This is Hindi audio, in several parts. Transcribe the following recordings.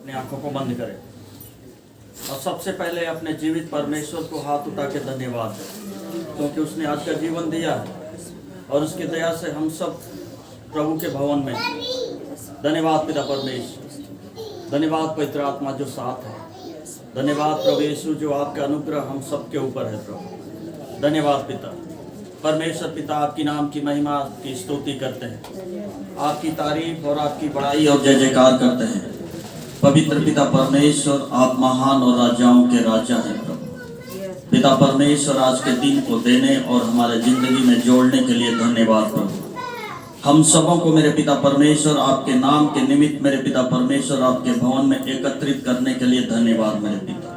अपनी आंखों को बंद करें और सबसे पहले अपने जीवित परमेश्वर को हाथ उठा के धन्यवाद दें, क्योंकि उसने आज का जीवन दिया है और उसकी दया से हम सब प्रभु के भवन में। धन्यवाद पिता परमेश्वर, धन्यवाद पवित्र आत्मा जो साथ है, धन्यवाद प्रभु यीशु जो आपका अनुग्रह हम सब के ऊपर है प्रभु। धन्यवाद पिता परमेश्वर पिता, आपकी नाम की महिमा की स्तुति करते हैं, आपकी तारीफ और आपकी बड़ाई और जय जयकार करते हैं। पवित्र पिता परमेश्वर, आप महान और राजाओं के राजा हैं प्रभु। पिता परमेश्वर, आज के दिन को देने और हमारे जिंदगी में जोड़ने के लिए धन्यवाद प्रभु। हम सबों को मेरे पिता परमेश्वर आपके नाम के निमित्त मेरे पिता परमेश्वर आपके भवन में एकत्रित करने के लिए धन्यवाद मेरे पिता,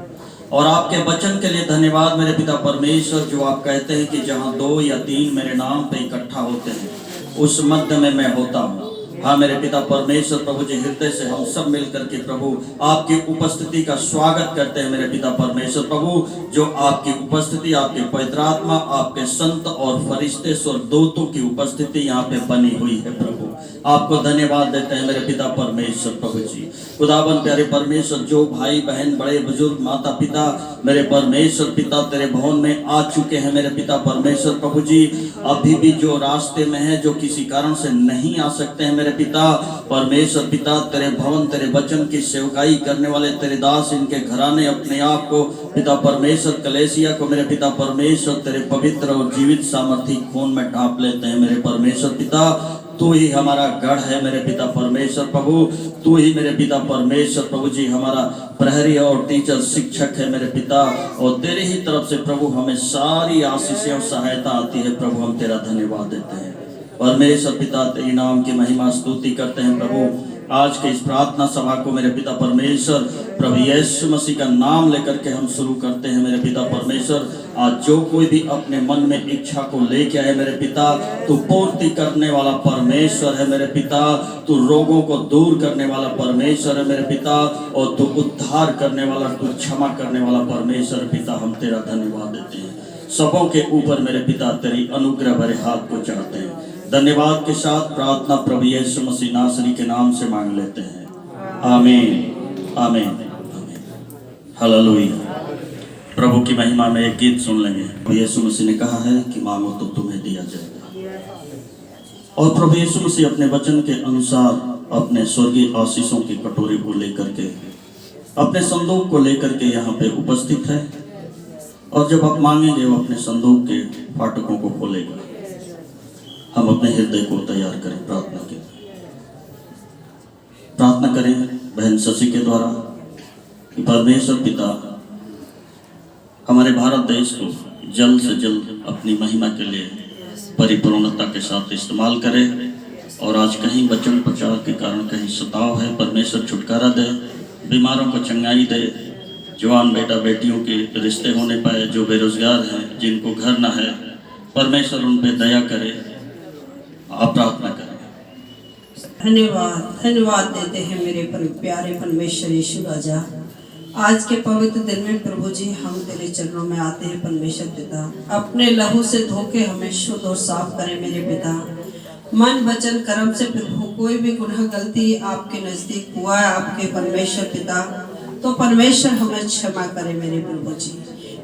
और आपके वचन के लिए धन्यवाद मेरे पिता परमेश्वर, जो आप कहते हैं कि जहां 2 या 3 मेरे नाम पे इकट्ठा होते हैं उस मध्य में मैं होता हूँ। हाँ मेरे पिता परमेश्वर प्रभु जी, हृदय से हम सब मिलकर के प्रभु आपकी उपस्थिति का स्वागत करते हैं मेरे पिता परमेश्वर प्रभु, जो आपकी उपस्थिति, आपके पवित्र आत्मा, आपके संत और फरिश्ते और दूतों की उपस्थिति यहाँ पे बनी हुई है प्रभु। आपको धन्यवाद देते हैं मेरे पिता परमेश्वर प्रभु जी। खुदाबंद प्यारे परमेश्वर, जो भाई बहन बड़े बुजुर्ग माता पिता मेरे परमेश्वर पिता तेरे भवन में आ चुके हैं मेरे पिता परमेश्वर प्रभु जी, अभी भी जो रास्ते में है, जो किसी कारण से नहीं आ सकते हैं मेरे पिता परमेश्वर पिता, तेरे भवन तेरे वचन की सेवकाई करने वाले तेरे दास, इनके घराने अपने आप को पिता परमेश्वर कलेसिया को मेरे पिता परमेश्वर तेरे पवित्र और जीवित सामर्थी खून में ढांप लेते हैं मेरे परमेश्वर पिता। तू ही हमारा गढ़ है मेरे पिता परमेश्वर प्रभु, तू ही मेरे पिता परमेश्वर प्रभु जी हमारा प्रहरी और टीचर शिक्षक है मेरे पिता, और तेरे ही तरफ से प्रभु हमें सारी आशीषें और सहायता आती है प्रभु। हम तेरा धन्यवाद देते हैं परमेश्वर पिता, तेरे नाम की महिमा स्तुति करते हैं प्रभु। आज के इस प्रार्थना सभा को मेरे पिता परमेश्वर प्रभु यीशु मसीह का नाम लेकर के हम शुरू करते हैं मेरे पिता परमेश्वर। आज जो कोई भी अपने मन में इच्छा को लेके आए मेरे पिता, तू पूर्ति करने वाला परमेश्वर है मेरे पिता, तू रोगों को दूर करने वाला परमेश्वर है मेरे पिता, और तू उद्धार करने वाला, तू क्षमा करने वाला परमेश्वर पिता। हम तेरा धन्यवाद देते हैं। सबों के ऊपर मेरे पिता तेरी अनुग्रह भरे हाथ को चढ़ाते हैं। धन्यवाद के साथ प्रार्थना प्रभु यीशु मसीह नासरी के नाम से मांग लेते हैं, आमीन आमीन हालेलुया। प्रभु की महिमा में एक गीत सुन लेंगे। प्रभु यीशु मसीह ने कहा है कि मांगो तो तुम्हें दिया जाएगा, और प्रभु यीशु मसीह अपने वचन के अनुसार अपने स्वर्गीय आशीषों की कटोरी को लेकर के, अपने संदूक को लेकर के यहाँ पे उपस्थित है, और जब आप मांगेंगे वो अपने संदूक के फाटकों को खोलेगा। हम अपने हृदय को तैयार करें प्रार्थना के, प्रार्थना करें बहन शशि के द्वारा कि परमेश्वर पिता हमारे भारत देश को जल्द से जल्द अपनी महिमा के लिए परिपूर्णता के साथ इस्तेमाल करे, और आज कहीं वचन प्रचार के कारण कहीं सताव है, परमेश्वर छुटकारा दे, बीमारों को चंगाई दे, जवान बेटा बेटियों के रिश्ते होने पाए, जो बेरोजगार हैं, जिनको घर ना है, परमेश्वर उन पे दया करे। आप प्रार्थना करें। धन्यवाद देते हैं मेरे प्यारे परमेश्वर यीशु राजा। आज के पवित्र दिन में प्रभु जी हम तेरे चरणों में आते हैं परमेश्वर पिता, अपने लहू से धोके हमें शुद्ध और साफ करें मेरे पिता। मन वचन कर्म से प्रभु कोई भी गुनाह गलती आपके नजदीक हुआ है आपके परमेश्वर पिता, तो परमेश्वर हमें क्षमा करे मेरे प्रभु जी।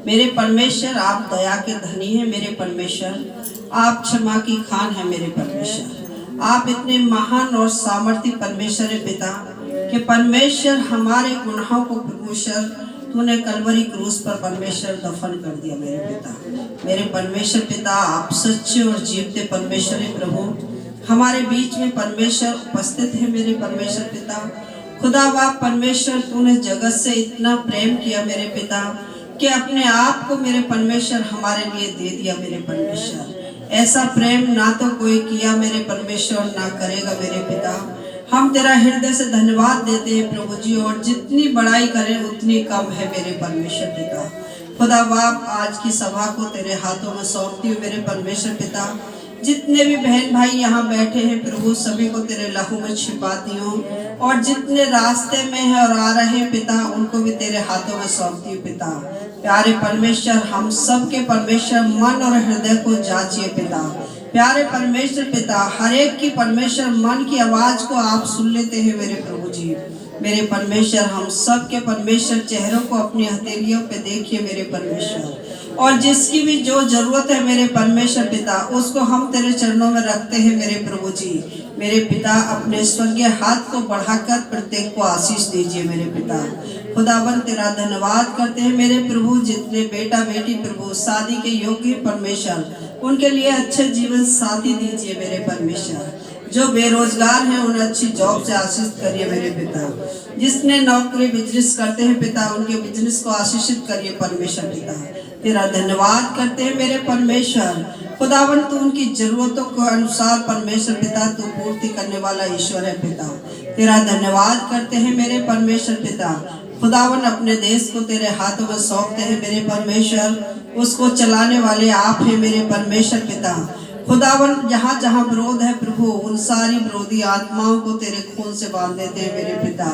मेरे परमेश्वर आप दया के धनी हैं मेरे परमेश्वर, आप क्षमा की खान है मेरे परमेश्वर। आप इतने महान और सामर्थी परमेश्वर है पिता कि परमेश्वर हमारे गुनाहों को परमेश्वर तूने कलवरी क्रूस पर परमेश्वर दफन कर दिया मेरे पिता। मेरे परमेश्वर पिता आप सच्चे और जीवते परमेश्वर है प्रभु, हमारे बीच में परमेश्वर उपस्थित है मेरे परमेश्वर पिता। खुदा बाप परमेश्वर तूने जगत से इतना प्रेम किया मेरे पिता कि अपने आप को मेरे परमेश्वर हमारे लिए दे दिया मेरे परमेश्वर। ऐसा प्रेम ना तो कोई किया मेरे परमेश्वर, ना करेगा मेरे पिता। हम तेरा हृदय से धन्यवाद देते हैं प्रभु जी, और जितनी बड़ाई करें उतनी कम है मेरे परमेश्वर पिता। खुदा बाप आज की सभा को तेरे हाथों में सौंपती हूँ मेरे परमेश्वर पिता। जितने भी बहन भाई यहाँ बैठे हैं प्रभु, सभी को तेरे लहू में छिपाती हूँ, और जितने रास्ते में है और आ रहे हैं पिता, उनको भी तेरे हाथों में सौंपती हूँ पिता। प्यारे परमेश्वर, हम सब के परमेश्वर मन और हृदय को जांचिए पिता। प्यारे परमेश्वर पिता, हर एक की परमेश्वर मन की आवाज को आप सुन लेते हैं मेरे प्रभु जी। मेरे परमेश्वर हम सब के परमेश्वर चेहरों को अपनी हथेलियों पे देखिए मेरे परमेश्वर, और जिसकी भी जो जरूरत है मेरे परमेश्वर पिता, उसको हम तेरे चरणों में रखते हैं मेरे प्रभु जी। मेरे पिता अपने स्वर्गीय हाथ को बढ़ाकर प्रत्येक को आशीष दीजिए मेरे पिता। खुदावन तेरा धन्यवाद करते हैं मेरे प्रभु, जितने बेटा बेटी प्रभु शादी के योग्य परमेश्वर, उनके लिए अच्छे जीवन साथी दीजिए मेरे परमेश्वर। जो बेरोजगार हैं उन्हें अच्छी जॉब से आशीष करिए मेरे पिता। जिसने नौकरी बिजनेस करते हैं पिता, उनके बिजनेस को आशीषित करिए परमेश्वर पिता। तेरा धन्यवाद करते हैं मेरे परमेश्वर। खुदावन तू उनकी जरूरतों के अनुसार परमेश्वर पिता तू पूर्ति करने वाला ईश्वर है पिता। तेरा धन्यवाद करते हैं मेरे परमेश्वर पिता। खुदावन अपने देश को तेरे हाथों में सौंपते हैं मेरे परमेश्वर, उसको चलाने वाले आप हैं मेरे परमेश्वर पिता। खुदावन जहाँ जहाँ विरोध है प्रभु, उन सारी विरोधी आत्माओं को तेरे खून से बांध देते हैं मेरे पिता।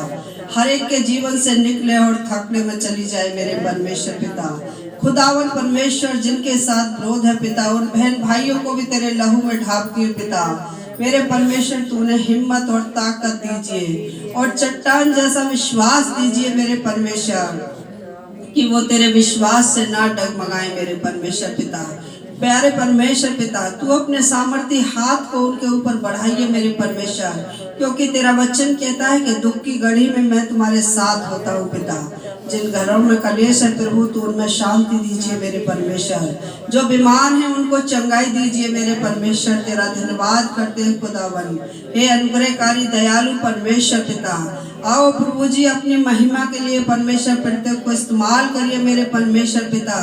हर एक के जीवन से निकले और थकने में चली जाए मेरे परमेश्वर पिता। खुदावन परमेश्वर जिनके साथ विरोध है पिता, उन बहन भाइयों को भी तेरे लहू में ढाप दिए पिता। मेरे परमेश्वर तूने हिम्मत और ताकत दीजिए और चट्टान जैसा विश्वास दीजिए मेरे परमेश्वर, कि वो तेरे विश्वास से ना डगमगाए मेरे परमेश्वर पिता। प्यारे परमेश्वर पिता, तू अपने सामर्थी हाथ को उनके ऊपर बढ़ाइए मेरे परमेश्वर, क्योंकि तेरा वचन कहता है कि दुख की घड़ी में मैं तुम्हारे साथ होता हूँ पिता। जिन घरों में कलेश है प्रभु, तू उनमें शांति दीजिए मेरे परमेश्वर। जो बीमार हैं उनको चंगाई दीजिए मेरे परमेश्वर। तेरा धन्यवाद करते हैं खुदावन। हे अनुग्रहकारी दयालु परमेश्वर पिता, आओ प्रभु जी अपनी महिमा के लिए परमेश्वर प्रत्येक को इस्तेमाल करिए मेरे परमेश्वर पिता।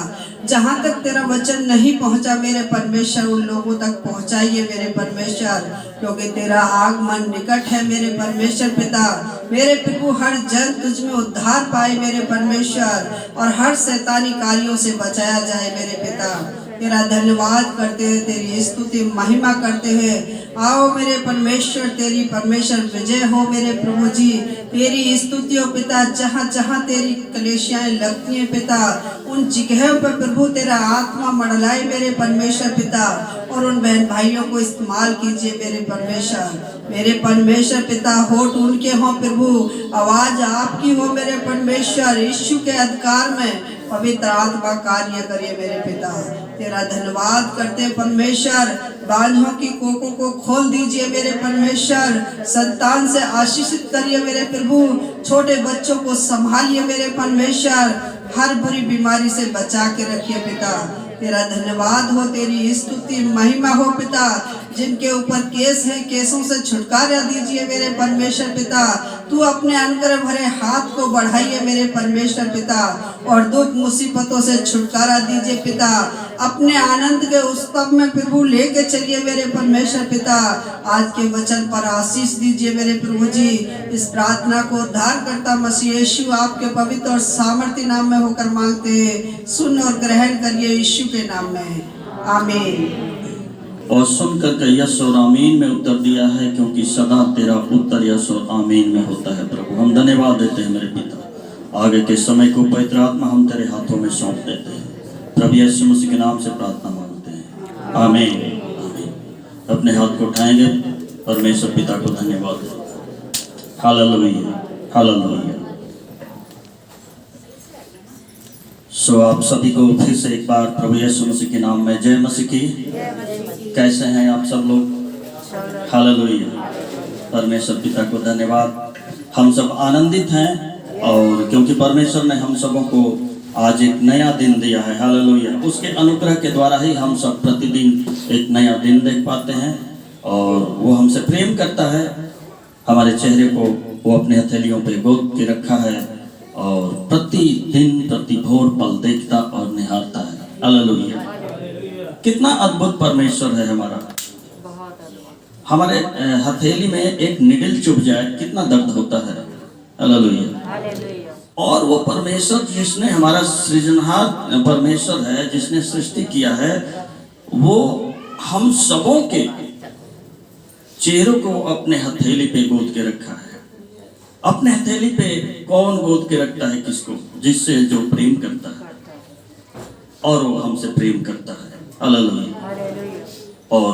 जहाँ तक तेरा वचन नहीं पहुँचा मेरे परमेश्वर, उन लोगों तक पहुँचाइए मेरे परमेश्वर, क्योंकि तेरा आगमन निकट है मेरे परमेश्वर पिता। मेरे प्रभु हर जन तुझ में उद्धार पाए मेरे परमेश्वर, और हर शैतानी कार्यों से बचाया जाए मेरे पिता। तेरा धन्यवाद करते हैं, तेरी स्तुति महिमा करते हैं। आओ मेरे परमेश्वर, तेरी परमेश्वर विजय हो मेरे प्रभु जी। तेरी स्तुतियों पिता, जहाँ जहाँ तेरी कलेशियाएं लगती हैं पिता, उन जगहों पर प्रभु तेरा आत्मा मंडलाए मेरे परमेश्वर पिता, और उन बहन भाइयों को इस्तेमाल कीजिए मेरे परमेश्वर। मेरे परमेश्वर पिता होठ उनके हो प्रभु, आवाज आपकी हो मेरे परमेश्वर। यीशु के अधिकार में पवित्र आत्मा कार्य करिए मेरे पिता। तेरा धन्यवाद करते परमेश्वर। बांझों की कोकों को खोल दीजिए मेरे परमेश्वर। संतान से आशीषित करिए मेरे प्रभु। छोटे बच्चों को संभालिए मेरे परमेश्वर। हर बुरी बीमारी से बचा के रखिए पिता। तेरा धन्यवाद हो, तेरी स्तुति महिमा हो पिता। जिनके ऊपर केस है, केसों से छुटकारा दीजिए मेरे परमेश्वर पिता। तू अपने अनुग्रह भरे हाथ को बढ़ाइए मेरे परमेश्वर पिता, और दुख मुसीबतों से छुटकारा दीजिए पिता। अपने आनंद के उत्सव में प्रभु लेके चलिए मेरे परमेश्वर पिता। आज के वचन पर आशीष दीजिए मेरे प्रभु जी। इस प्रार्थना को उद्धार करता मसीह यीशु आपके पवित्र और सामर्थ्य नाम में होकर मांगते हैं। सुन और ग्रहण करिए यीशु के नाम में, आमीन। और सुनकर के यस और आमीन में उत्तर दिया है, क्योंकि सदा तेरा उत्तर यस और आमीन में होता है। प्रभु हम धन्यवाद देते हैं मेरे पिता। आगे के समय को पवित्र आत्मा हम तेरे हाथों में सौंप देते हैं। प्रभु यीशु मसीह के नाम से प्रार्थना मांगते हैं, आमीन आमीन। अपने हाथ को उठाएंगे, परमेश्वर पिता को धन्यवाद दें। Hallelujah hallelujah. सो आप सभी को फिर से एक बार प्रभु यीशु मसीह के नाम में जय मसीह की। कैसे हैं आप सब लोग? हालेलुया। परमेश्वर पिता को धन्यवाद। हम सब आनंदित हैं, और क्योंकि परमेश्वर ने हम सबों को आज एक नया दिन दिया है। हालेलुया। उसके अनुग्रह के द्वारा ही हम सब प्रतिदिन एक नया दिन देख पाते हैं, और वो हमसे प्रेम करता है। हमारे चेहरे को वो अपने हथेलियों पे गोद के रखा है, और प्रतिदिन प्रति भोर पल देखता और निहारता है। हालेलुया। कितना अद्भुत परमेश्वर है हमारा। हमारे हथेली में एक निडल चुभ जाए कितना दर्द होता है। हालेलुया। और वो परमेश्वर जिसने हमारा सृजनहार परमेश्वर है, जिसने सृष्टि किया है, वो हम सबों के चेहरों को अपने हथेली पे गोद के रखा है। अपने हथेली पे कौन गोद के रखता है? किसको? जिससे जो प्रेम करता है, और वो हमसे प्रेम करता है। हालेलुया। और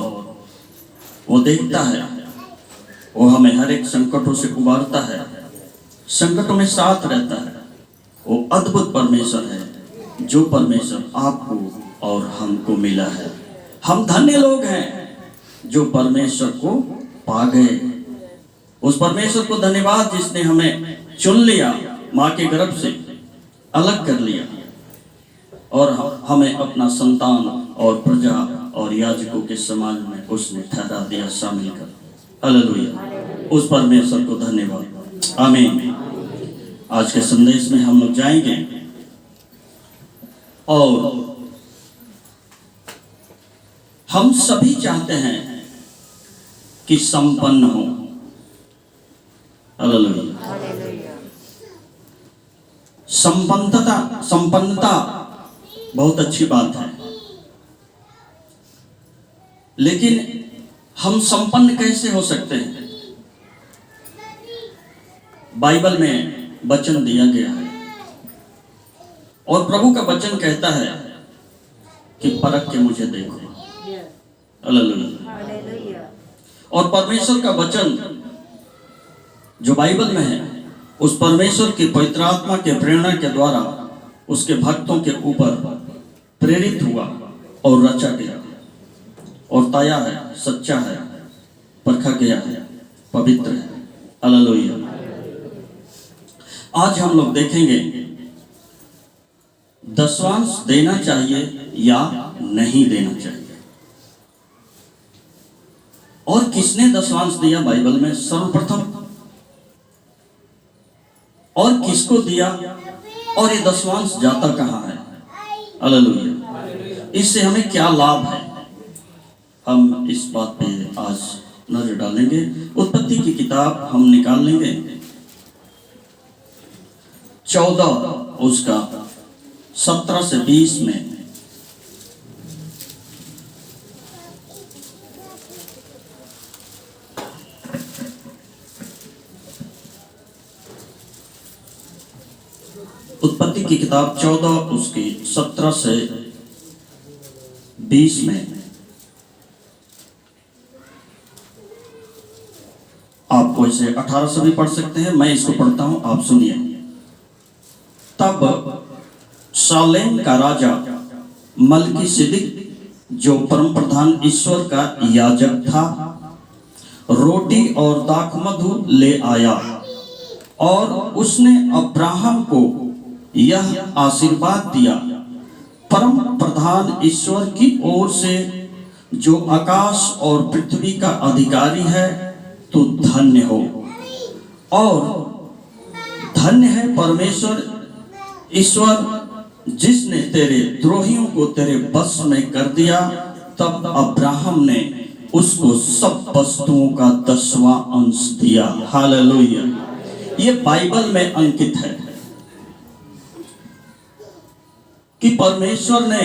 वो देखता है, वो हमें हर एक संकटों से उबारता है, संकटों में साथ रहता है। वो अद्भुत परमेश्वर है जो परमेश्वर आपको और हमको मिला है। हम धन्य लोग हैं जो परमेश्वर को पा गए। उस परमेश्वर को धन्यवाद जिसने हमें चुन लिया, माँ के गर्भ से अलग कर लिया और हमें अपना संतान और प्रजा और याजकों के समाज में उसने ठहरा दिया, शामिल कर। हालेलुया, उस परमेश्वर को धन्यवाद। आमीन। आज के संदेश में हम लोग जाएंगे और हम सभी चाहते हैं कि संपन्न हो। हालेलुया। संपन्नता बहुत अच्छी बात है, लेकिन हम संपन्न कैसे हो सकते हैं? बाइबल में वचन दिया गया है और प्रभु का वचन कहता है कि परख के मुझे देखो। हालेलुया। और परमेश्वर का वचन जो बाइबल में है, उस परमेश्वर की पवित्र आत्मा के प्रेरणा के द्वारा उसके भक्तों के ऊपर प्रेरित हुआ और रचा गया और ताया है, सच्चा है, परखा गया है, पवित्र है। हालेलुया। आज हम लोग देखेंगे दशवांश देना चाहिए या नहीं देना चाहिए, और किसने दशवांश दिया बाइबल में सर्वप्रथम, और किसको दिया, और ये दशवांश जाता कहां है। हालेलुया। इससे हमें क्या लाभ है, हम इस बात पे आज नजर डालेंगे। उत्पत्ति की किताब हम निकाल लेंगे 14 उसका 17 से 20 में। उत्पत्ति की किताब 14 उसकी 17 से 20 में आप इसे 18 से भी पढ़ सकते हैं, मैं इसको पढ़ता हूं, आप सुनिए। तब शालेम का राजा मलकीसिदक, जो परम प्रधान ईश्वर का याजक था, रोटी और दाखमधु ले आया और उसने अब्राहम को यह आशीर्वाद दिया, परम प्रधान ईश्वर की ओर से जो आकाश और पृथ्वी का अधिकारी है, तो धन्य हो, और धन्य है परमेश्वर ईश्वर जिसने तेरे द्रोहियों को तेरे बस में कर दिया। तब अब्राहम ने उसको सब वस्तुओं का 10वां अंश दिया। हालेलुया। ये बाइबल में अंकित है कि परमेश्वर ने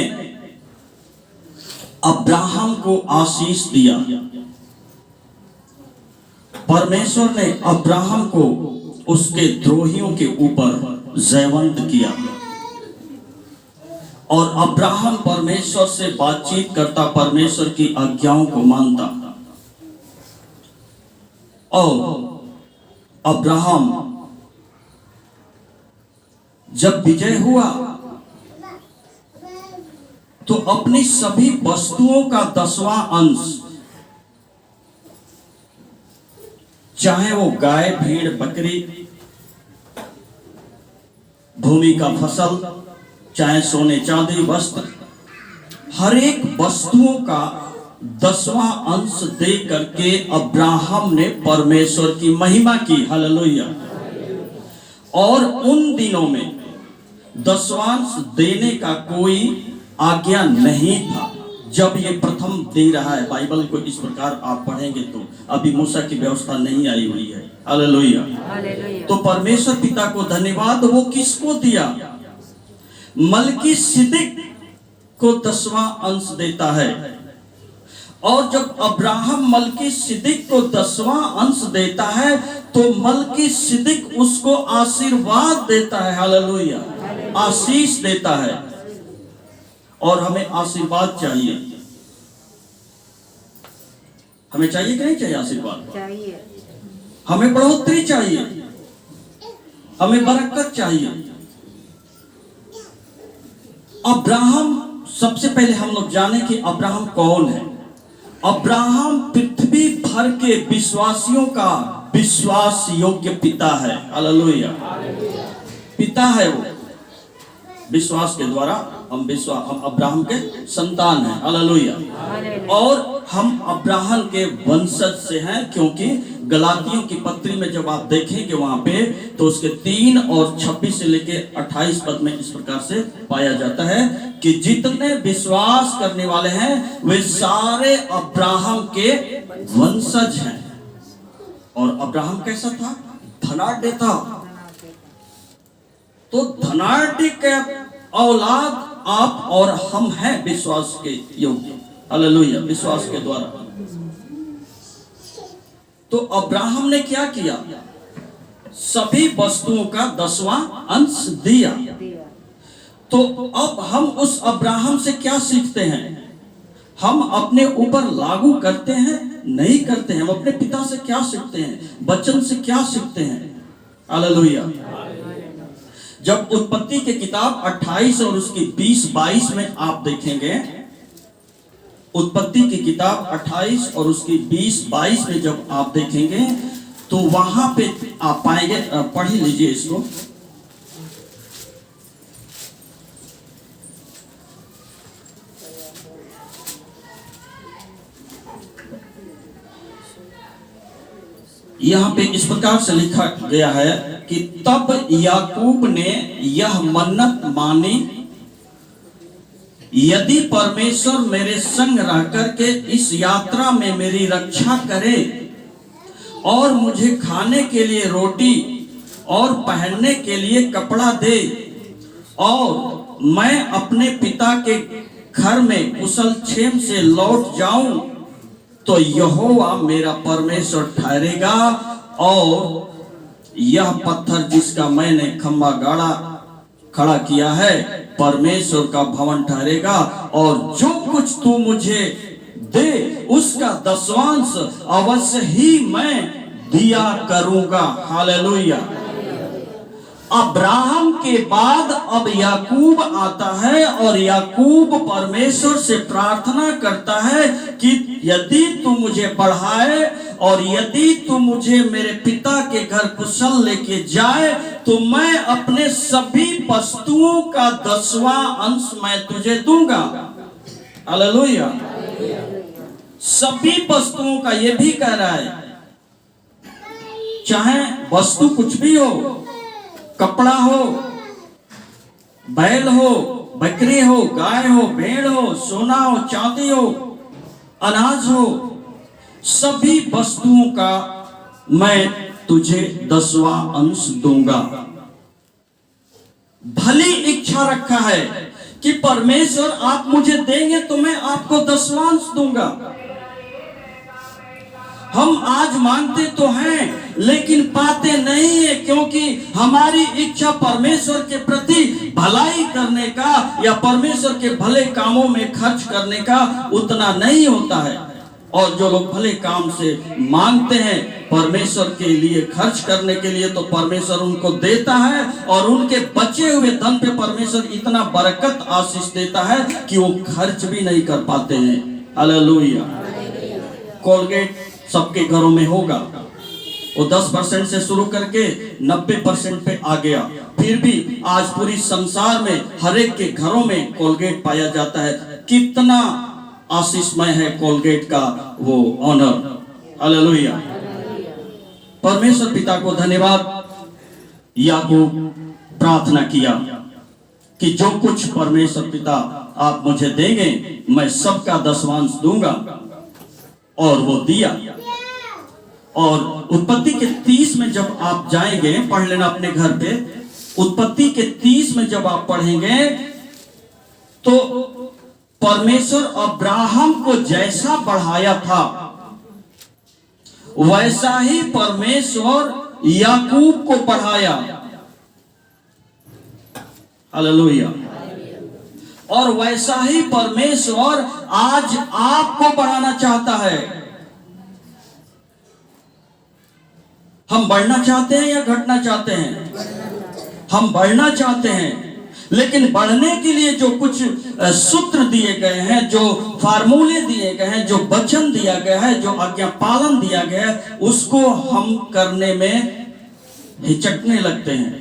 अब्राहम को आशीष दिया। परमेश्वर ने अब्राहम को उसके द्रोहियों के ऊपर जयवंत किया, और अब्राहम परमेश्वर से बातचीत करता, परमेश्वर की आज्ञाओं को मानता, और अब्राहम जब विजय हुआ तो अपनी सभी वस्तुओं का 10वां अंश, चाहे वो गाय, भेड़, बकरी, भूमि का फसल, चाहे सोने चांदी, वस्त्र, हर एक वस्तुओं का 10वां अंश दे करके अब्राहम ने परमेश्वर की महिमा की। हालेलुया। और उन दिनों में दशवांश देने का कोई आज्ञा नहीं था। जब ये प्रथम दे रहा है, बाइबल को इस प्रकार आप पढ़ेंगे तो अभी मूसा की व्यवस्था नहीं आई हुई है। हालेलुया। तो परमेश्वर पिता को धन्यवाद। वो किसको दिया? मलकीसिदक को 10वां अंश देता है। और जब अब्राहम मलकीसिदक को 10वां अंश देता है तो मलकीसिदक उसको आशीर्वाद देता है। हालेलुया। आशीष देता है। और हमें आशीर्वाद चाहिए। हमें चाहिए कि नहीं चाहिए? आशीर्वाद चाहिए। हमें बढ़ोतरी चाहिए। हमें बरकत चाहिए। अब्राहम, सबसे पहले हम लोग जाने कि अब्राहम कौन है। अब्राहम पृथ्वी भर के विश्वासियों का विश्वास योग्य पिता है। हालेलुया, पिता है वो। विश्वास के द्वारा हम अब्राहम के संतान हैं। हालेलुया। और हम अब्राहम के वंशज से हैं, क्योंकि गलातियों की पत्री में जब आप देखेंगे वहां पे, तो उसके 3 और 26 से लेके 28 पद में इस प्रकार से पाया जाता है कि जितने विश्वास करने वाले हैं वे सारे अब्राहम के वंशज हैं। और अब्राहम कैसा था? धनाढ्य था। तो धनाढ्य के औलाद आप और हम हैं विश्वास के योग्य। हालेलुया, विश्वास के द्वारा। तो अब्राहम ने क्या किया? सभी वस्तुओं का 10वां अंश दिया। तो अब हम उस अब्राहम से क्या सीखते हैं? हम अपने ऊपर लागू करते हैं? नहीं करते हैं। हम अपने पिता से क्या सीखते हैं? वचन से क्या सीखते हैं? हालेलुया। जब उत्पत्ति की किताब 28 और उसकी 20-22 में आप देखेंगे, उत्पत्ति की किताब 28 और उसकी 20-22 में जब आप देखेंगे, तो वहां पे आप पाएंगे, पढ़ ही लीजिए इसको। यहां पे इस प्रकार से लिखा गया है कि तब याकूब ने यह मन्नत मानी, यदि परमेश्वर मेरे संग रह करके इस यात्रा में मेरी रक्षा करे और मुझे खाने के लिए रोटी और पहनने के लिए कपड़ा दे, और मैं अपने पिता के घर में कुशल क्षेम से लौट जाऊं, तो यहोवा मेरा परमेश्वर ठहरेगा, और यह पत्थर जिसका मैंने खंभा गाड़ा खड़ा किया है परमेश्वर का भवन ठहरेगा, और जो कुछ तू मुझे दे उसका 10वांश अवश्य ही मैं दिया करूंगा। हालेलुया। अब्राहम के बाद अब याकूब आता है, और याकूब परमेश्वर से प्रार्थना करता है कि यदि तू मुझे बढ़ाए और यदि तू मुझे मेरे पिता के घर कुशल लेके जाए, तो मैं अपने सभी वस्तुओं का 10वां अंश मैं तुझे दूंगा। हालेलुया। सभी वस्तुओं का, ये भी कह रहा है, चाहे वस्तु कुछ भी हो, कपड़ा हो, बैल हो, बकरी हो, गाय हो, भेड़ हो, सोना हो, चांदी हो, अनाज हो, सभी वस्तुओं का मैं तुझे 10वां अंश दूंगा। भली इच्छा रखा है कि परमेश्वर आप मुझे देंगे तो मैं आपको 10वां अंश दूंगा। हम आज मांगते तो हैं लेकिन पाते नहीं है, क्योंकि हमारी इच्छा परमेश्वर के प्रति भलाई करने का या परमेश्वर के भले कामों में खर्च करने का उतना नहीं होता है। और जो लोग भले काम से मांगते हैं परमेश्वर के लिए खर्च करने के लिए, तो परमेश्वर उनको देता है, और उनके बचे हुए धन पे परमेश्वर इतना बरकत आशीष देता है कि वो खर्च भी नहीं कर पाते हैं। हालेलुया। कोलगेट सबके घरों में होगा, वो 10% से शुरू करके 90% पे आ गया। फिर भी आज पूरी संसार में हर एक के घरों में कोलगेट पाया जाता है। कितना आशीषमय है कोलगेट का वो ऑनर। हालेलुया। परमेश्वर पिता को धन्यवाद। याकूब प्रार्थना किया कि जो कुछ परमेश्वर पिता आप मुझे देंगे मैं सबका 10वां अंश दूंगा, और वो दिया। और उत्पत्ति के 30 में जब आप जाएंगे, पढ़ लेना अपने घर पे, उत्पत्ति के 30 में जब आप पढ़ेंगे तो परमेश्वर अब्राहम को जैसा बढ़ाया था वैसा ही परमेश्वर याकूब को बढ़ाया। हालेलुया। और वैसा ही परमेश्वर आज आपको बढ़ाना चाहता है। हम बढ़ना चाहते हैं या घटना चाहते हैं? हम बढ़ना चाहते हैं, लेकिन बढ़ने के लिए जो कुछ सूत्र दिए गए हैं, जो फार्मूले दिए गए हैं, जो वचन दिया गया है, जो आज्ञा पालन दिया गया है, उसको हम करने में हिचकने लगते हैं।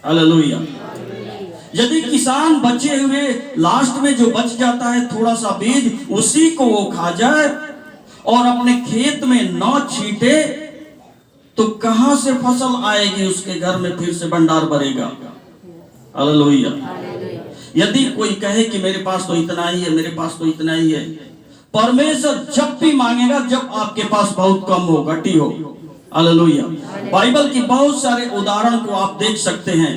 हालेलुया। यदि किसान बचे हुए लास्ट में जो बच जाता है थोड़ा सा बीज, उसी को वो खा जाए और अपने खेत में न छीटे, तो कहां से फसल आएगी उसके घर में, फिर से भंडार भरेगा। हालेलुया। यदि कोई कहे कि मेरे पास तो इतना ही है, मेरे पास तो इतना ही है, परमेश्वर जब भी मांगेगा जब आपके पास बहुत कम हो, घटी हो। हालेलुया। बाइबल की बहुत सारे उदाहरण को आप देख सकते हैं।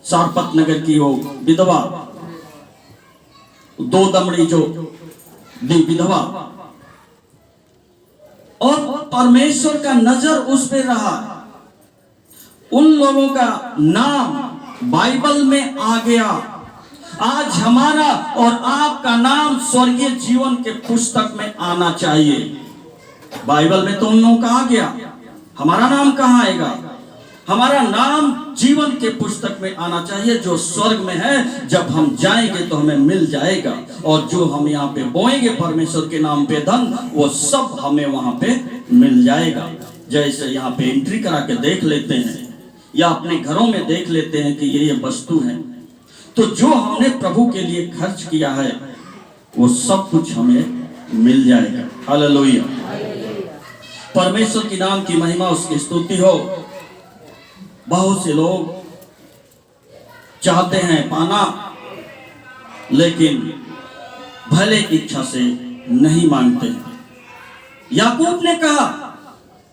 सारपत नगर की हो विधवा, 2 दमड़ी जो विधवा, और परमेश्वर का नजर उस पे रहा। उन लोगों का नाम बाइबल में आ गया। आज हमारा और आपका नाम स्वर्गीय जीवन के पुस्तक में आना चाहिए। बाइबल में तो उन लोगों का आ गया, हमारा नाम कहां आएगा? हमारा नाम जीवन के पुस्तक में आना चाहिए, जो स्वर्ग में है। जब हम जाएंगे तो हमें मिल जाएगा, और जो हम यहाँ पे बोएंगे परमेश्वर के नाम पे धन, वो सब हमें वहां पे मिल जाएगा। जैसे यहाँ पे एंट्री करा के देख लेते हैं, या अपने घरों में देख लेते हैं कि ये वस्तु है, तो जो हमने प्रभु के लिए खर्च किया है वो सब कुछ हमें मिल जाएगा। हालेलुया। परमेश्वर की नाम की महिमा, उसकी स्तुति हो। बहुत से लोग चाहते हैं पाना, लेकिन भले इच्छा से नहीं मांगते। याकूब ने कहा,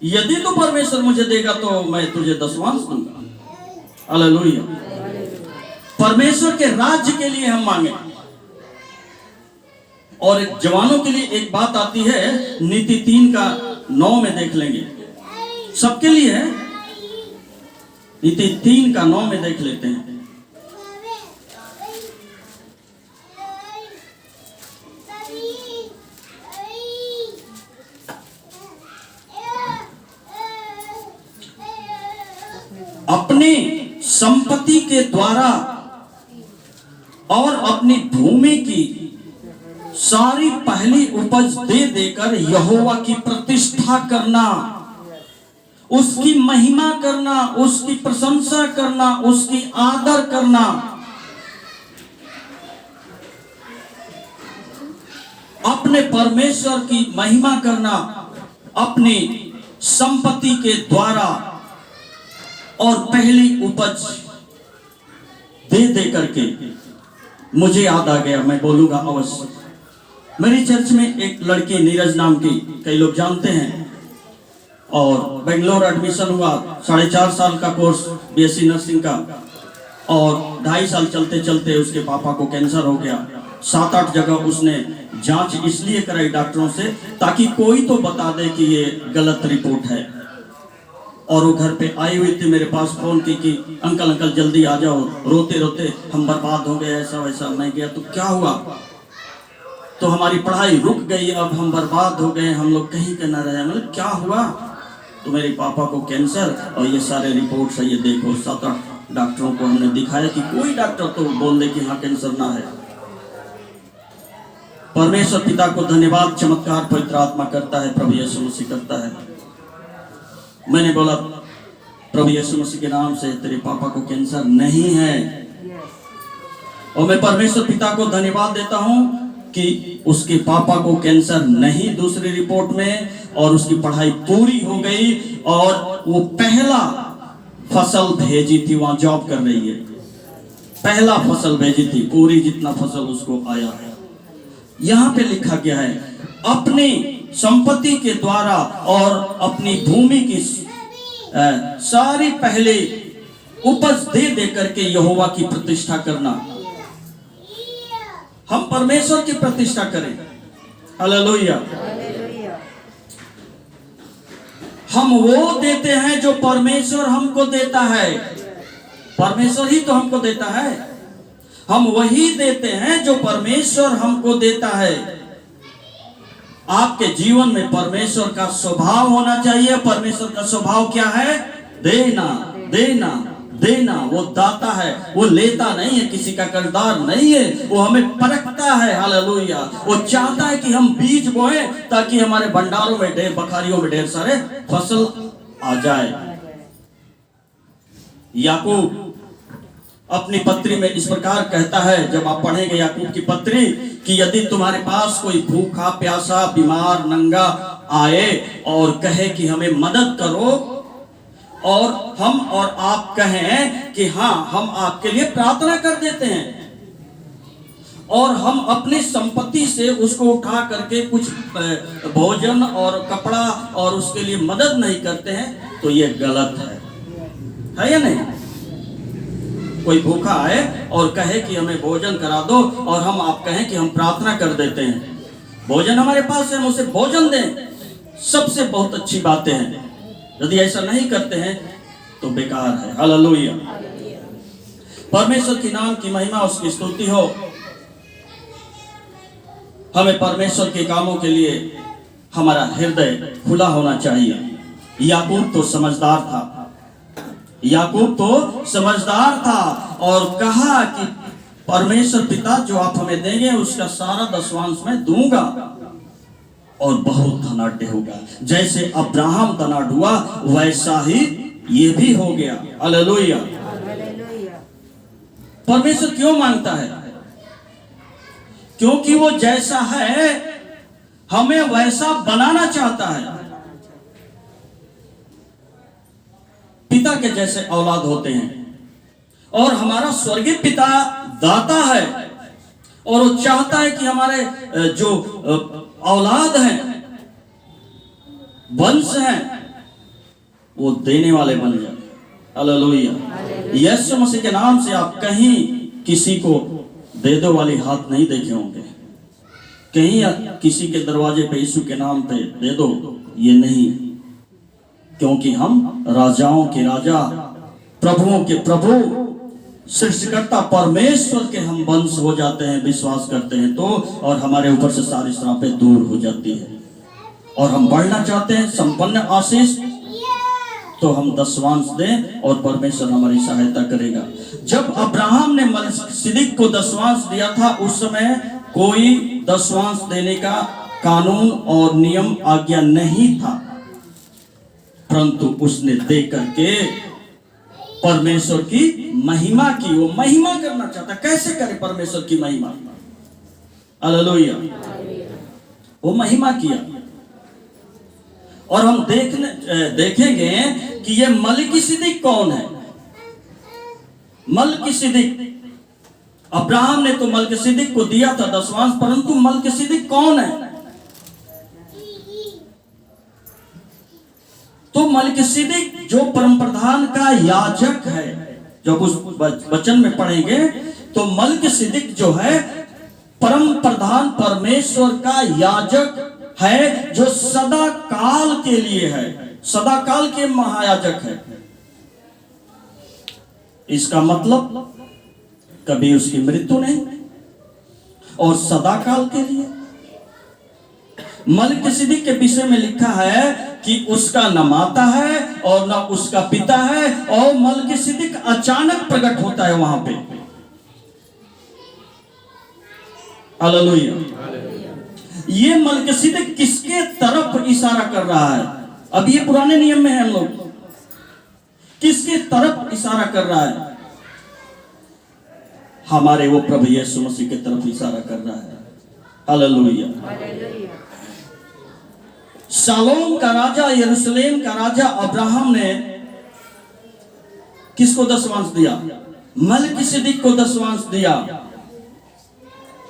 यदि तो परमेश्वर मुझे देगा तो मैं तुझे 10वांश दूंगा। हालेलुया। परमेश्वर के राज्य के लिए हम मांगे। और जवानों के लिए एक बात आती है, नीति 3:9 में देख लेंगे, सबके लिए है। नीति 3:9 में देख लेते हैं। अपनी संपत्ति के द्वारा और अपनी भूमि की सारी पहली उपज दे देकर यहोवा की प्रतिष्ठा करना, उसकी महिमा करना, उसकी प्रशंसा करना, उसकी आदर करना। अपने परमेश्वर की महिमा करना अपनी संपत्ति के द्वारा और पहली उपज दे दे करके। मुझे याद आ गया, मैं बोलूंगा अवश्य। मेरी चर्च में एक लड़की नीरज नाम की, कई लोग जानते हैं, और बेंगलोर एडमिशन हुआ, 4.5 साल का कोर्स बीएससी नर्सिंग का, और 2.5 साल चलते चलते उसके पापा को कैंसर हो गया। 7-8 जगह उसने जांच इसलिए कराई डॉक्टरों से, ताकि कोई तो बता दे कि ये गलत रिपोर्ट है। और वो घर पे आई हुई थी, मेरे पास फोन की कि अंकल अंकल जल्दी आ जाओ, रोते रोते हम बर्बाद हो गए, ऐसा वैसा। मैं गया तो क्या हुआ? तो हमारी पढ़ाई रुक गई, अब हम बर्बाद हो गए, हम लोग कहीं के न रहे। मतलब क्या हुआ? तो मेरे पापा को कैंसर, और ये सारे रिपोर्ट्स है, ये देखो। 7-8 डॉक्टरों को हमने दिखाया कि कोई डॉक्टर तो बोल दे कि हाँ कैंसर ना है। परमेश्वर पिता को धन्यवाद, चमत्कार पवित्र आत्मा करता है, प्रभु यीशु मसीह करता है। मैंने बोला प्रभु यीशु मसीह के नाम से तेरे पापा को कैंसर नहीं है, और मैं परमेश्वर पिता को धन्यवाद देता हूं कि उसके पापा को कैंसर नहीं दूसरी रिपोर्ट में, और उसकी पढ़ाई पूरी हो गई, और वो पहला फसल भेजी थी, वहां जॉब कर रही है। पहला फसल भेजी थी, पूरी जितना फसल उसको आया है। यहाँ पे लिखा गया है, अपनी संपत्ति के द्वारा और अपनी भूमि की सारी पहले उपज दे दे करके यहोवा की प्रतिष्ठा करना। हम परमेश्वर की प्रतिष्ठा करें। हालेलुया। हम वो देते हैं जो परमेश्वर हमको देता है। परमेश्वर ही तो हमको देता है। हम वही देते हैं जो परमेश्वर हमको देता है। आपके जीवन में परमेश्वर का स्वभाव होना चाहिए। परमेश्वर का स्वभाव क्या है? देना, देना, देना, वो दाता है, वो लेता नहीं है, किसी का कर्जदार नहीं है, वो हमें परखता है। हालेलुया। वो चाहता है कि हम बीज बोए ताकि हमारे भंडारों में ढेर, बखारियों में ढेर सारे फसल आ जाए। याकूब अपनी पत्री में इस प्रकार कहता है, जब आप पढ़ेंगे याकूब की पत्री, कि यदि तुम्हारे पास कोई भूखा प्यासा बीमार नंगा आए और कहे कि हमें मदद करो, और हम और आप कहें कि हाँ हम आपके लिए प्रार्थना कर देते हैं, और हम अपनी संपत्ति से उसको उठा करके कुछ भोजन और कपड़ा और उसके लिए मदद नहीं करते हैं, तो ये गलत है या नहीं? कोई भूखा आए और कहे कि हमें भोजन करा दो, और हम आप कहें कि हम प्रार्थना कर देते हैं, भोजन हमारे पास है, हम उसे भोजन दें, सबसे बहुत अच्छी बातें हैं। यदि ऐसा नहीं करते हैं तो बेकार है। हालेलुया। परमेश्वर के नाम की महिमा, उसकी स्तुति हो। हमें परमेश्वर के कामों के लिए हमारा हृदय खुला होना चाहिए। याकूब तो समझदार था, याकूब तो समझदार था और कहा कि परमेश्वर पिता जो आप हमें देंगे उसका सारा दसवांश मैं दूंगा और बहुत धनाढ्य होगा। जैसे अब्राहम धनाढ्य हुआ वैसा ही ये भी हो गया। हालेलुया। परमेश्वर क्यों मांगता है? क्योंकि वो जैसा है हमें वैसा बनाना चाहता है। पिता के जैसे औलाद होते हैं, और हमारा स्वर्गीय पिता दाता है, और वो चाहता है कि हमारे जो औलाद हैं, वंश हैं, वो देने वाले बन जाए। हालेलुया। यीशु मसीह के नाम से आप कहीं किसी को दे दो वाली हाथ नहीं देखे होंगे, कहीं किसी के दरवाजे पे यीशु के नाम पे दे दो, ये नहीं, क्योंकि हम राजाओं के राजा, प्रभुओं के प्रभु, सृष्टिकर्ता परमेश्वर के हम वंश हो जाते हैं, विश्वास करते हैं तो, और हमारे ऊपर से सारी श्रापें दूर हो जाती है, और हम बढ़ना चाहते हैं संपन्न आशीष, तो हम दसवांश दें और परमेश्वर हमारी सहायता करेगा। जब अब्राहम ने मलिकिसिदक को दसवांश दिया था, उस समय कोई दसवांश देने का कानून और नियम आज्ञा नहीं था, परंतु उसने दे करके परमेश्वर की महिमा की। वो महिमा करना चाहता, कैसे करे परमेश्वर की महिमा? हालेलुया। वो महिमा किया, और हम देखेंगे कि ये मलिकिसिदक कौन है। मलिकिसिदक, अब्राहम ने तो मलिकिसिदक को दिया था दसवांश, परंतु मलिकिसिदक कौन है? तो मलिकिसिदक जो परम प्रधान का याजक है, जब उस वचन में पढ़ेंगे तो मलिकिसिदक जो है परम प्रधान परमेश्वर का याजक है, जो सदा काल के लिए है, सदा काल के महायाजक है। इसका मतलब कभी उसकी मृत्यु नहीं, और सदा काल के लिए। मलिकिसिदक के विषय में लिखा है कि उसका न माता है और न उसका पिता है, और मलिकिसिदक अचानक प्रकट होता है वहां पे। हालेलुया। ये मलिकिसिदक किसके तरफ इशारा कर रहा है? अब ये पुराने नियम में है, हम लोग किसके तरफ इशारा कर रहा है? हमारे वो प्रभु यीशु मसीह की तरफ इशारा कर रहा है। हालेलुया। शालोम का राजा, यरूशलेम का राजा अब्राहम ने किसको दसवांश दिया? मलिकिसिदक को दसवांश दिया।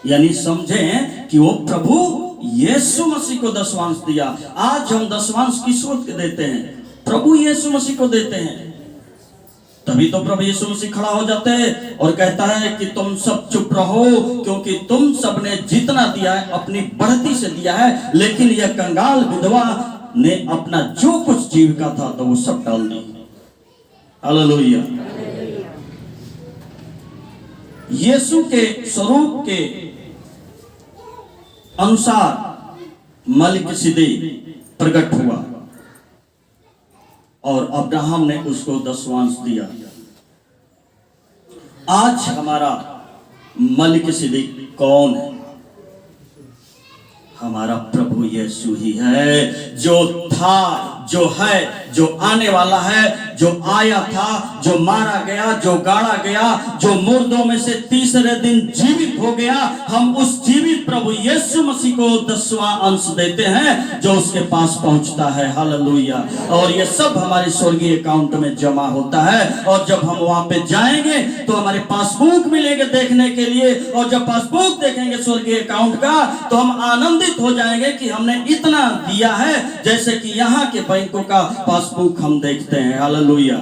यानी समझें कि वो प्रभु यीशु मसीह को दसवांश दिया। आज हम दसवांश किसको देते हैं? प्रभु यीशु मसीह को देते हैं। तभी तो प्रभु यीशु मसीह खड़ा हो जाते हैं और कहता है कि तुम सब चुप रहो, क्योंकि तुम सबने जितना दिया है अपनी बढ़ती से दिया है, लेकिन यह कंगाल विधवा ने अपना जो कुछ जीविका था तो वो सब डाल दी। हालेलुया। यीशु के स्वरूप के अनुसार मलिकिसिदक प्रकट हुआ और अब्राहम ने उसको दसवांश दिया। आज हमारा मलिकिसिदक कौन है? हमारा प्रभु यीशु ही है, जो था, जो है, जो आने वाला है, जो आया था, जो मारा गया, जो गाड़ा गया, जो मुर्दों में से तीसरे दिन जीवित हो गया। हम उस जीवित प्रभु यीशु मसीह को 10वां अंश देते हैं जो उसके पास पहुंचता है। हालेलुया। और ये सब हमारे स्वर्गीय अकाउंट में जमा होता है, और जब हम वहां पे जाएंगे तो हमारे पासबुक मिलेंगे देखने के लिए, और जब पासबुक देखेंगे स्वर्गीय अकाउंट का तो हम आनंदित हो जाएंगे कि हमने इतना दिया है, जैसे कि यहाँ के बैंकों का पासबुक हम देखते हैं। हालेलुया।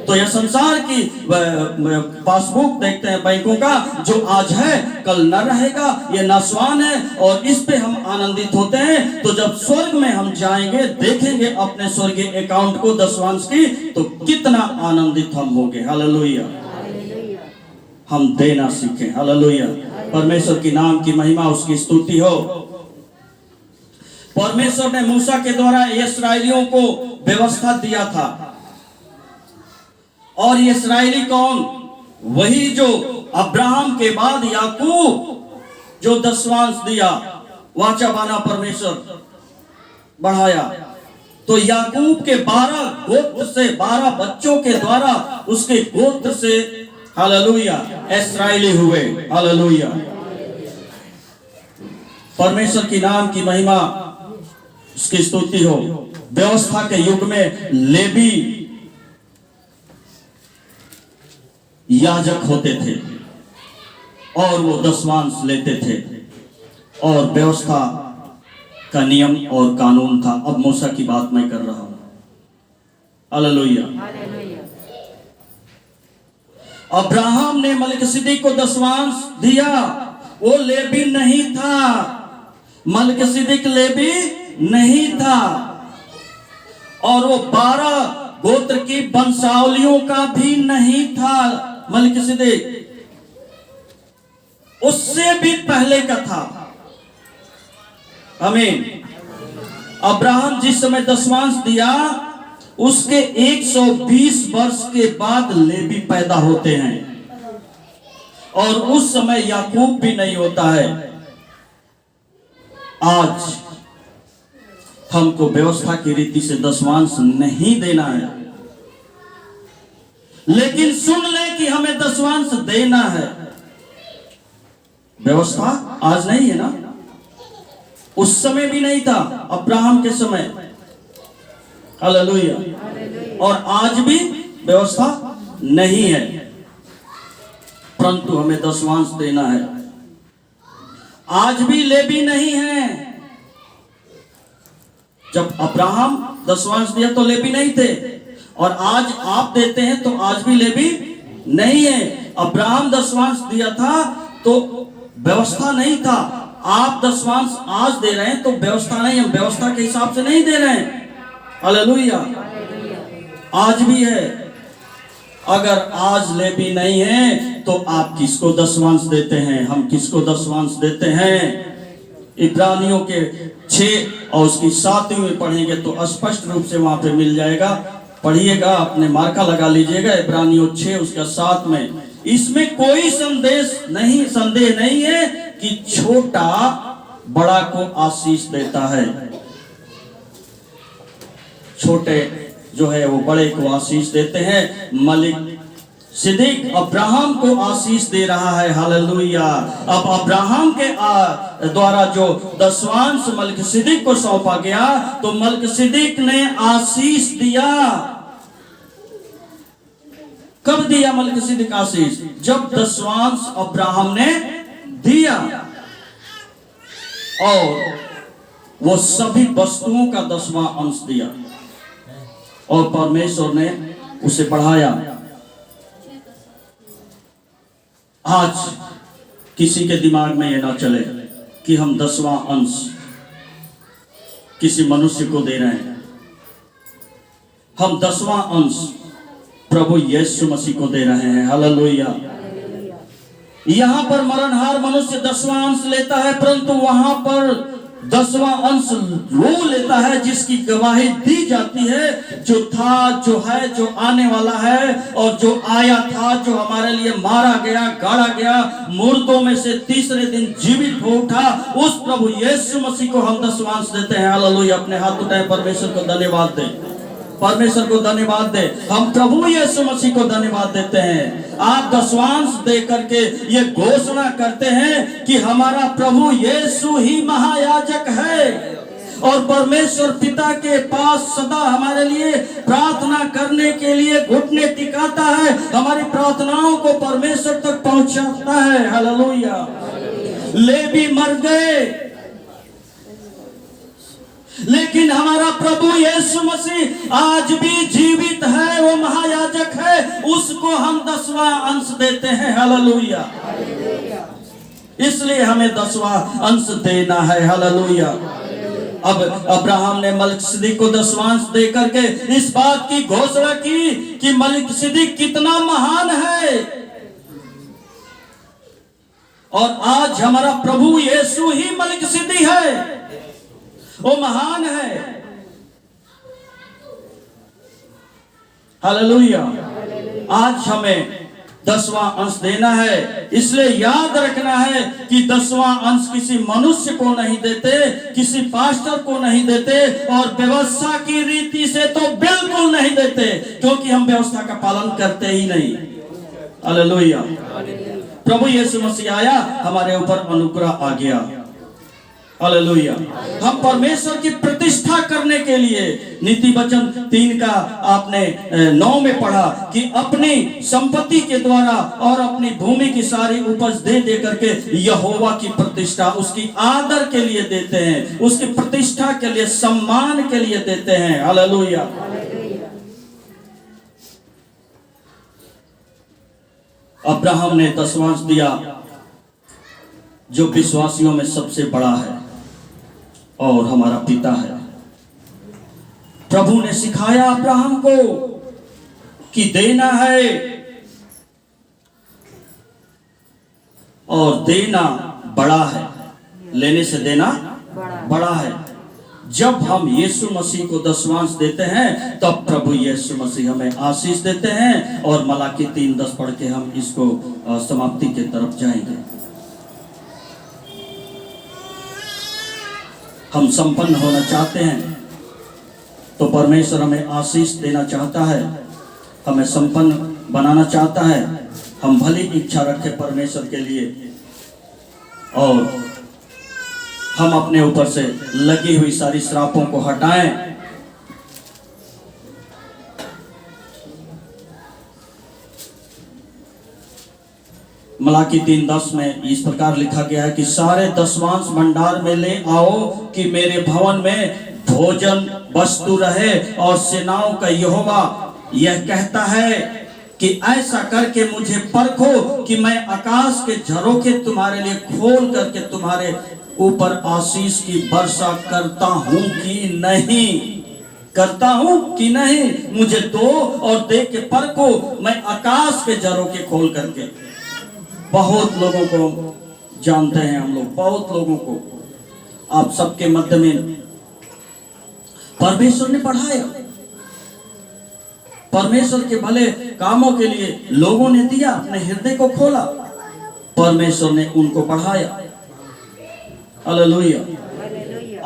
तो यह संसार की पासबुक देखते हैं बैंकों का, जो आज है कल न रहेगा, ये नासवान है, और इस पे हम आनंदित होते हैं। तो जब स्वर्ग में हम जाएंगे, देखेंगे अपने स्वर्गीय अकाउंट को 10वां अंश की, तो कितना आनंदित हम होंगे। हालेलुया। हम देना सीखें। हालेलुया। परमेश्वर की नाम की महिमा, उसकी स्तुति हो। परमेश्वर ने मूसा के द्वारा इस्राएलियों को व्यवस्था दिया था, और ये इस्राएली कौन? वही जो अब्राहम के बाद याकूब, जो 10वां अंश दिया, वाचा बाना परमेश्वर बढ़ाया। तो याकूब के 12 गोत्र से, 12 बच्चों के द्वारा उसके गोत्र से, हालेलुया, इस्राएली हुए। हालेलुया। परमेश्वर की नाम की महिमा, उसकी स्तुति हो। व्यवस्था के युग में लेवी याजक होते थे, और वो 10वां अंश लेते थे, और व्यवस्था का नियम और कानून था। अब मूसा की बात मैं कर रहा हूं। हालेलुया। अब्राहम ने मलिकिसिदक को 10वां अंश दिया, वो लेवी नहीं था। मलिकिसिदक लेवी नहीं था, और वो 12 गोत्र की वंशावलियों का भी नहीं था। मलिकिसिदक उससे भी पहले का था। आमीन। अब्राहम जिस समय 10वां अंश दिया, उसके 120 वर्ष के बाद लेवी पैदा होते हैं, और उस समय याकूब भी नहीं होता है। आज हमको व्यवस्था की रीति से 10वां अंश नहीं देना है, लेकिन सुन ले कि हमें 10वां अंश देना है। व्यवस्था आज नहीं है ना, उस समय भी नहीं था, अब्राहम के समय। हालेलुया। और आज भी व्यवस्था नहीं है, परंतु हमें 10वां अंश देना है। आज भी लेवी नहीं है। जब अब्राहम 10वां अंश दिया तो लेवी नहीं थे, और आज आप देते हैं तो आज भी लेवी नहीं है। अब्राहम 10वां अंश दिया था तो व्यवस्था नहीं था। आप 10वां अंश आज दे रहे हैं तो व्यवस्था नहीं, हम व्यवस्था के हिसाब से नहीं दे रहे हैं। हालेलुया। आज भी है। अगर आज लेवी नहीं है तो आप किसको 10वां अंश देते हैं? हम किसको 10वां अंश देते हैं? इब्रानियों के 6 और उसकी 7वीं में पढ़ेंगे तो स्पष्ट रूप से वहां पे मिल जाएगा। पढ़िएगा, अपने मार्का लगा लीजिएगा। इब्रानियों 6 उसका 7 में। इसमें कोई संदेह नहीं है कि छोटा बड़ा को आशीष देता है। छोटे जो है वो बड़े को आशीष देते हैं। मलिकिसिदक अब्राहम को आशीष दे रहा है। हालेलुया। अब अब्राहम के द्वारा जो 10वां अंश मलिकिसिदक को सौंपा गया, तो मलिकिसिदक ने आशीष दिया। कब दिया मलिकिसिदक आशीष? जब 10वां अंश अब्राहम ने दिया, और वो सभी वस्तुओं का 10वां अंश दिया, और परमेश्वर ने उसे बढ़ाया। आज किसी के दिमाग में यह ना चले कि हम 10वां अंश किसी मनुष्य को दे रहे हैं। हम 10वां अंश प्रभु यीशु मसीह को दे रहे हैं। हालेलुया। यहाँ पर मरणहार मनुष्य 10वां अंश लेता है, परंतु वहां पर 10वां अंश वो लेता है जिसकी गवाही दी जाती है, जो था, जो है, जो आने वाला है और जो आया था, जो हमारे लिए मारा गया, गाड़ा गया, मुर्दों में से तीसरे दिन जीवित हो उठा, उस प्रभु यीशु मसीह को हम 10वां अंश देते हैं। हालेलुया। अपने हाथ उठाए, परमेश्वर को धन्यवाद दे, परमेश्वर को धन्यवाद दे। हम प्रभु यीशु मसीह को धन्यवाद देते हैं। आप 10वां अंश दे करके ये घोषणा करते हैं कि हमारा प्रभु यीशु ही महायाजक है और परमेश्वर पिता के पास सदा हमारे लिए प्रार्थना करने के लिए घुटने टिकाता है, हमारी प्रार्थनाओं को परमेश्वर तक पहुंचाता है। हालेलुया। लेवी मर गए, लेकिन हमारा प्रभु यीशु मसीह आज भी जीवित है, वो महायाजक है, उसको हम 10वां अंश देते हैं। हालेलुया। इसलिए हमें 10वां अंश देना है। हालेलुया। अब अब्राहम ने मलिकिसिदक को 10वां अंश दे करके इस बात की घोषणा की कि मलिकिसिदक कितना महान है, और आज हमारा प्रभु यीशु ही मलिकिसिदक है, वो महान है। हालेलुया। आज हमें 10वां अंश देना है। इसलिए याद रखना है कि 10वां अंश किसी मनुष्य को नहीं देते, किसी पास्टर को नहीं देते, और व्यवस्था की रीति से तो बिल्कुल नहीं देते, क्योंकि हम व्यवस्था का पालन करते ही नहीं। हालेलुया। प्रभु यीशु मसीह आया, हमारे ऊपर अनुग्रह आ गया। हालेलुया। हम परमेश्वर की प्रतिष्ठा करने के लिए नीति वचन 3 का आपने 9 में पढ़ा कि अपनी संपत्ति के द्वारा और अपनी भूमि की सारी उपज दे करके यहोवा की प्रतिष्ठा, उसकी आदर के लिए देते हैं, उसकी प्रतिष्ठा के लिए, सम्मान के लिए देते हैं। हालेलुया। अब्राहम ने 10वां अंश दिया, जो विश्वासियों में सबसे बड़ा है और हमारा पिता है। प्रभु ने सिखाया अब्राहम को कि देना है, और देना बड़ा है, लेने से देना बड़ा है। जब हम यीशु मसीह को 10वां अंश देते हैं, तब प्रभु यीशु मसीह हमें आशीष देते हैं, और मलाकी 3:10 पढ़ के हम इसको समाप्ति के तरफ जाएंगे। हम संपन्न होना चाहते हैं तो परमेश्वर हमें आशीष देना चाहता है, हमें संपन्न बनाना चाहता है। हम भली इच्छा रखें परमेश्वर के लिए, और हम अपने ऊपर से लगी हुई सारी श्रापों को हटाएं। मलाकी 3:10 में इस प्रकार लिखा गया है कि सारे 10वां अंश भंडार में ले आओ, कि मेरे भवन में भोजन वस्तु रहे। और सेनाओं का यहोवा यह कहता है कि ऐसा करके मुझे परखो कि मैं आकाश के झरोखे तुम्हारे लिए खोल करके तुम्हारे ऊपर आशीष की वर्षा करता हूं कि नहीं, करता हूं कि नहीं। मुझे दो और दे के परखो, मैं आकाश के झरोखे खोल करके। बहुत लोगों को जानते हैं हम लोग, बहुत लोगों को आप सबके मध्य में परमेश्वर ने बढ़ाया, परमेश्वर के भले कामों के लिए लोगों ने दिया, अपने हृदय को खोला, परमेश्वर ने उनको बढ़ाया। हालेलुया।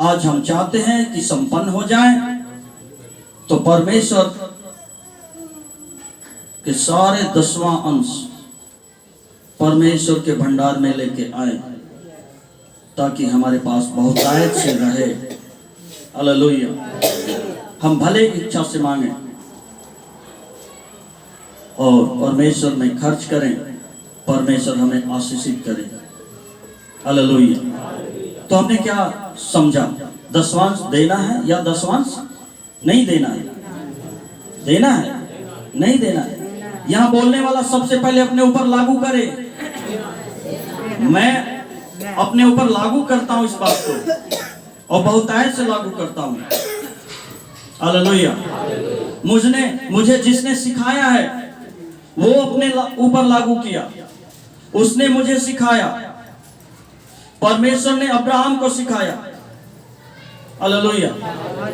आज हम चाहते हैं कि संपन्न हो जाएं, तो परमेश्वर के सारे 10वां अंश परमेश्वर के भंडार में लेके आए, ताकि हमारे पास बहुतायत से रहे। हालेलुया। हम भले इच्छा से मांगे और परमेश्वर में खर्च करें, परमेश्वर हमें आशीषित करे। हालेलुया। तो हमने क्या समझा? 10वां अंश देना है या 10वां अंश नहीं देना है? देना है, नहीं देना है। यहाँ बोलने वाला सबसे पहले अपने ऊपर लागू करे। मैं अपने ऊपर लागू करता हूँ इस बात को, और बहुतायत से लागू करता हूँ। हालेलुया। मुझे जिसने सिखाया है वो अपने ऊपर लागू किया, उसने मुझे सिखाया। परमेश्वर ने अब्राहम को सिखाया, हालेलुया।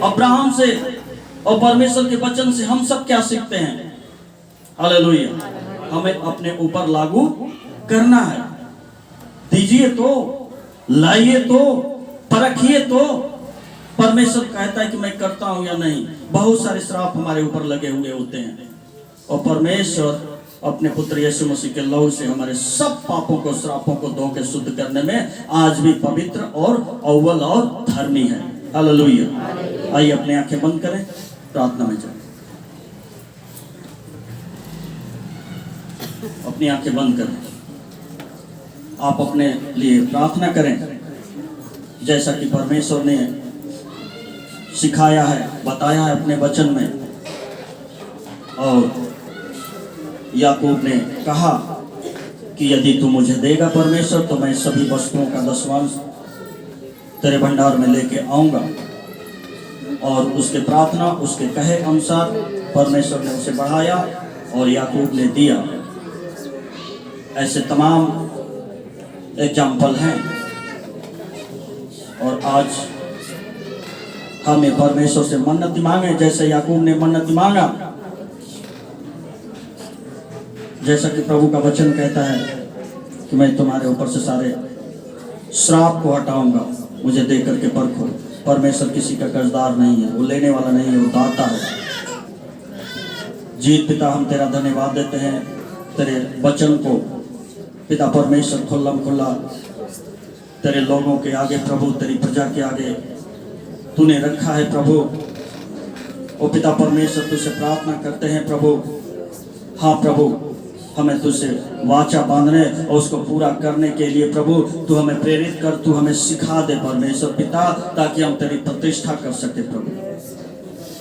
अब्राहम से और परमेश्वर के वचन से हम सब क्या सीखते हैं? हालेलुया। हमें अपने ऊपर लागू करना है। दीजिए तो, लाइए तो, परखिए तो। परमेश्वर कहता है कि मैं करता हूं या नहीं। बहुत सारे श्राप हमारे ऊपर लगे हुए होते हैं और परमेश्वर अपने पुत्र यीशु मसीह के लहू से हमारे सब पापों को, श्रापों को धो के शुद्ध करने में आज भी पवित्र और अव्वल और धर्मी है। हालेलुया। आइए अपने आंखें बंद करें, प्रार्थना में जाएं। अपनी आंखें बंद करें। आप अपने लिए प्रार्थना करें जैसा कि परमेश्वर ने सिखाया है, बताया है अपने वचन में। और याकूब ने कहा कि यदि तू मुझे देगा परमेश्वर, तो मैं सभी वस्तुओं का दसवांश तेरे भंडार में लेके आऊंगा। और उसके प्रार्थना, उसके कहे अनुसार परमेश्वर ने उसे बढ़ाया और याकूब ने दिया। ऐसे तमाम एग्जाम्पल हैं। और आज हमें परमेश्वर से मन्नत मांगे जैसे याकूब ने मन्नत मांगा। जैसा कि प्रभु का वचन कहता है कि मैं तुम्हारे ऊपर से सारे श्राप को हटाऊंगा, मुझे दे करके परखो। परमेश्वर किसी का कर्जदार नहीं है, वो लेने वाला नहीं है, वो दाता है। जीत पिता, हम तेरा धन्यवाद देते हैं तेरे वचन को पिता परमेश्वर खुल्लम खुल्ला तेरे लोगों के आगे प्रभु, तेरी प्रजा के आगे तूने रखा है प्रभु। ओ पिता परमेश्वर, तुझसे प्रार्थना करते हैं प्रभु। हाँ प्रभु, हमें तुझसे वाचा बांधने और उसको पूरा करने के लिए प्रभु तू हमें प्रेरित कर, तू हमें सिखा दे परमेश्वर पिता, ताकि हम तेरी प्रतिष्ठा कर सके प्रभु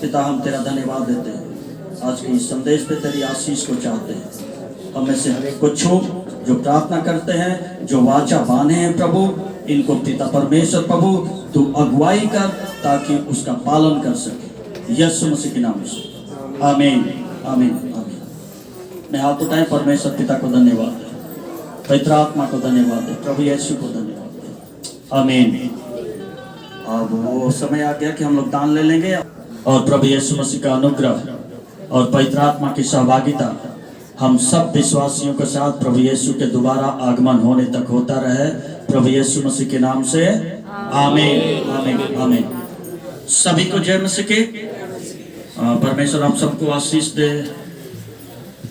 पिता। हम तेरा धन्यवाद देते हैं। आज के इस संदेश पे तेरी आशीष को चाहते हैं। हमें से हर एक को छू जो प्रार्थना करते हैं, जो वाचा बांधे हैं प्रभु, इनको पिता परमेश्वर प्रभु तू अगुवाई कर ताकि उसका पालन कर सके। यीशु मसीह के नाम से आमीन, आमीन, आमीन। मैं हाथ उठाए, परमेश्वर पिता को धन्यवाद दे, पवित्र आत्मा को धन्यवाद दे, प्रभु यीशु को धन्यवाद दे। आमीन। अब वो समय आ गया कि हम लोग दान ले लेंगे और प्रभु यीशु मसीह का अनुग्रह और पवित्र आत्मा की सहभागिता हम सब विश्वासियों के साथ प्रभु यीशु के दोबारा आगमन होने तक होता रहे, प्रभु यीशु मसीह के नाम से आमीन, आमीन, आमीन। सभी को जय मसीह के। परमेश्वर आप सबको आशीष दे।